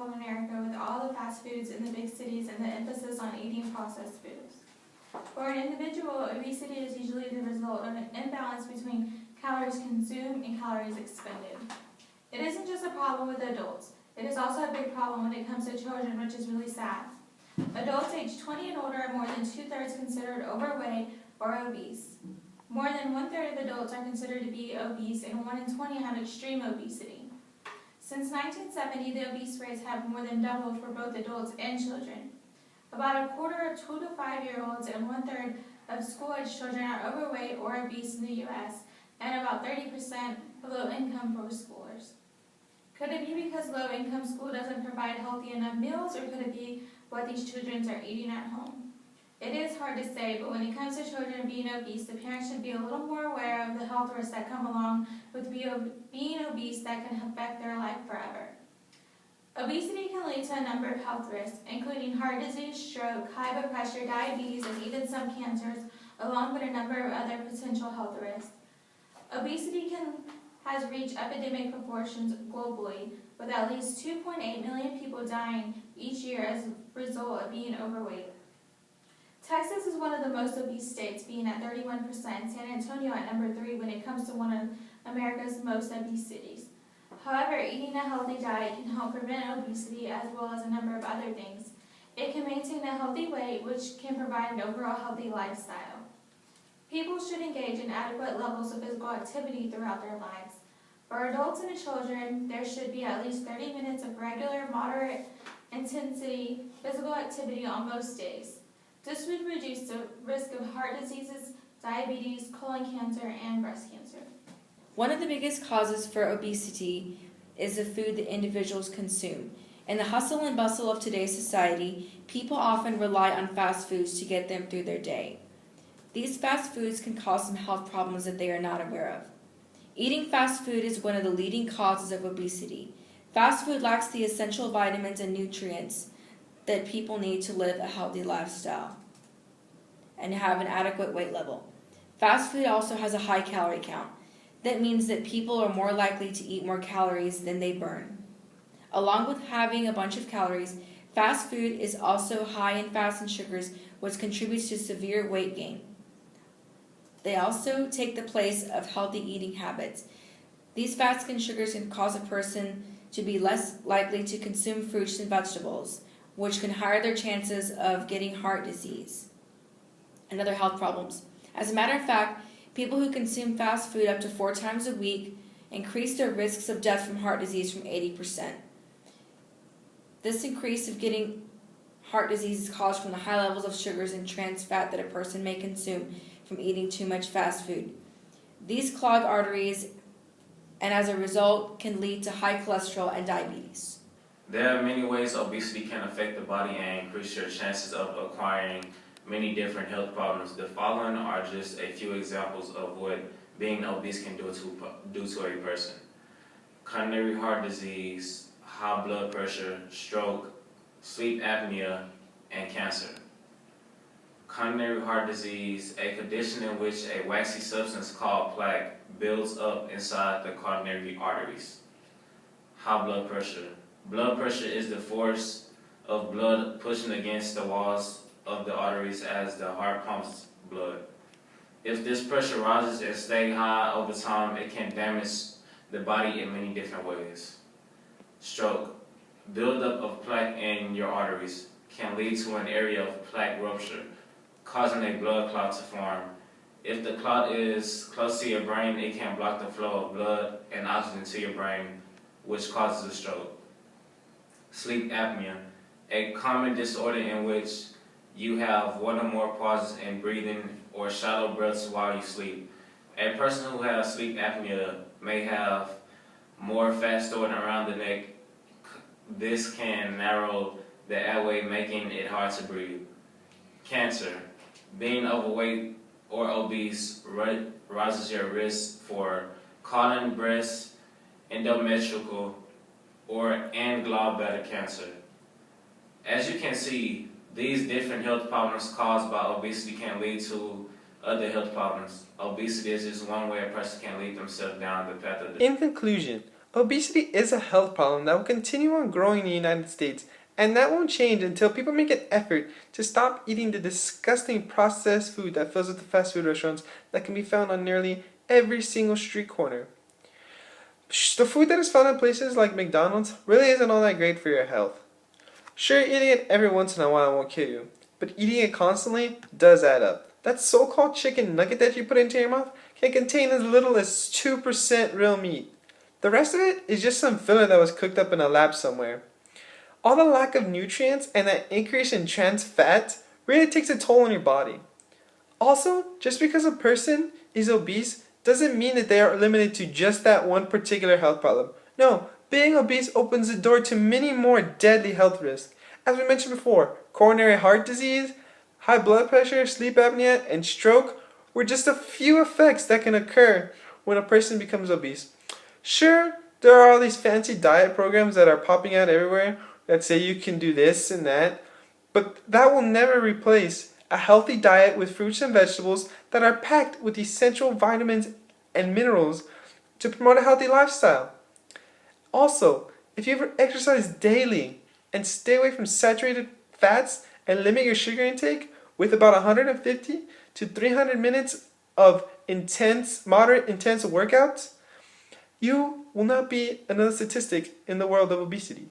problem in America with all the fast foods in the big cities and the emphasis on eating processed foods. For an individual, obesity is usually the result of an imbalance between calories consumed and calories expended. It isn't just a problem with adults. It is also a big problem when it comes to children, which is really sad. Adults aged 20 and older are more than 2/3 considered overweight or obese. More than 1/3 of adults are considered to be obese, and 1 in 20 have extreme obesity. Since 1970, the obese rates have more than doubled for both adults and children. About a quarter of 2 to 5-year-olds and 1/3 of school-age children are overweight or obese in the U.S., and about 30% of low-income schoolers. Could it be because low-income school doesn't provide healthy enough meals, or could it be what these children are eating at home? It is hard to say, but when it comes to children being obese, the parents should be a little more aware of the health risks that come along with being obese that can affect their life forever. Obesity can lead to a number of health risks, including heart disease, stroke, high blood pressure, diabetes, and even some cancers, along with a number of other potential health risks. Obesity has reached epidemic proportions globally, with at least 2.8 million people dying each year as a result of being overweight. Texas is one of the most obese states, being at 31%, San Antonio at number 3 when it comes to one of America's most obese cities. However, eating a healthy diet can help prevent obesity as well as a number of other things. It can maintain a healthy weight, which can provide an overall healthy lifestyle. People should engage in adequate levels of physical activity throughout their lives. For adults and children, there should be at least 30 minutes of regular, moderate intensity physical activity on most days. This would reduce the risk of heart diseases, diabetes, colon cancer, and breast cancer. One of the biggest causes for obesity is the food that individuals consume. In the hustle and bustle of today's society, people often rely on fast foods to get them through their day. These fast foods can cause some health problems that they are not aware of. Eating fast food is one of the leading causes of obesity. Fast food lacks the essential vitamins and nutrients that people need to live a healthy lifestyle and have an adequate weight level. Fast food also has a high calorie count. That means that people are more likely to eat more calories than they burn. Along with having a bunch of calories, fast food is also high in fats and sugars, which contributes to severe weight gain. They also take the place of healthy eating habits. These fats and sugars can cause a person to be less likely to consume fruits and vegetables, which can higher their chances of getting heart disease and other health problems. As a matter of fact, people who consume fast food up to 4 times a week increase their risks of death from heart disease from 80%. This increase of getting heart disease is caused from the high levels of sugars and trans fat that a person may consume from eating too much fast food. These clog arteries and as a result can lead to high cholesterol and diabetes. There are many ways obesity can affect the body and increase your chances of acquiring many different health problems. The following are just a few examples of what being obese can do to a person. Coronary heart disease, high blood pressure, stroke, sleep apnea, and cancer. Coronary heart disease, a condition in which a waxy substance called plaque builds up inside the coronary arteries. High blood pressure. Blood pressure is the force of blood pushing against the walls of the arteries as the heart pumps blood. If this pressure rises and stays high over time, it can damage the body in many different ways. Stroke. Buildup of plaque in your arteries can lead to an area of plaque rupture, causing a blood clot to form. If the clot is close to your brain, it can block the flow of blood and oxygen to your brain, which causes a stroke. Sleep apnea, a common disorder in which you have one or more pauses in breathing or shallow breaths while you sleep. A person who has sleep apnea may have more fat stored around the neck. This can narrow the airway, making it hard to breathe. Cancer. Being overweight or obese raises your risk for colon, breast, endometrial, and gallbladder cancer. As you can see, these different health problems caused by obesity can lead to other health problems. Obesity is just one way a person can lead themselves down the path of In conclusion, Obesity is a health problem that will continue on growing in the United States, and that won't change until people make an effort to stop eating the disgusting processed food that fills up the fast food restaurants that can be found on nearly every single street corner. The food that is found in places like McDonald's really isn't all that great for your health. Sure, eating it every once in a while won't kill you, but eating it constantly does add up. That so-called chicken nugget that you put into your mouth can contain as little as 2% real meat. The rest of it is just some filler that was cooked up in a lab somewhere. All the lack of nutrients and that increase in trans fat really takes a toll on your body. Also, just because a person is obese doesn't mean that they are limited to just that one particular health problem. No, being obese opens the door to many more deadly health risks. As we mentioned before, coronary heart disease, high blood pressure, sleep apnea, and stroke were just a few effects that can occur when a person becomes obese. Sure, there are all these fancy diet programs that are popping out everywhere that say you can do this and that, but that will never replace a healthy diet with fruits and vegetables that are packed with essential vitamins and minerals to promote a healthy lifestyle. Also, if you ever exercise daily and stay away from saturated fats and limit your sugar intake with about 150 to 300 minutes of moderate intense workouts, you will not be another statistic in the world of obesity.